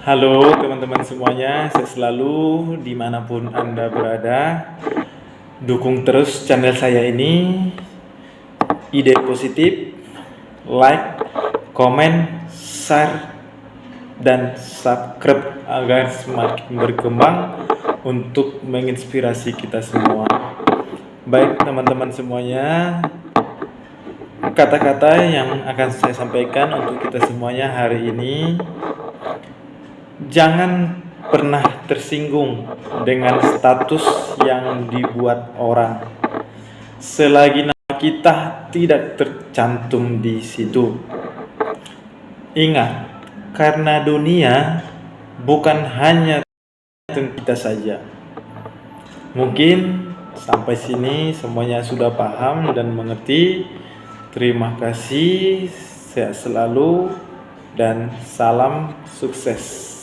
Halo teman-teman semuanya, saya selalu dimanapun Anda berada, dukung terus channel saya ini, ide positif, like, komen, share, dan subscribe agar semakin berkembang untuk menginspirasi kita semua. Baik teman-teman semuanya, kata-kata yang akan saya sampaikan untuk kita semuanya hari ini, jangan pernah tersinggung dengan status yang dibuat orang selagi nama kita tidak tercantum di situ. Ingat, karena dunia bukan hanya tentang kita saja. Mungkin sampai sini semuanya sudah paham dan mengerti. Terima kasih, sehat selalu dan salam sukses.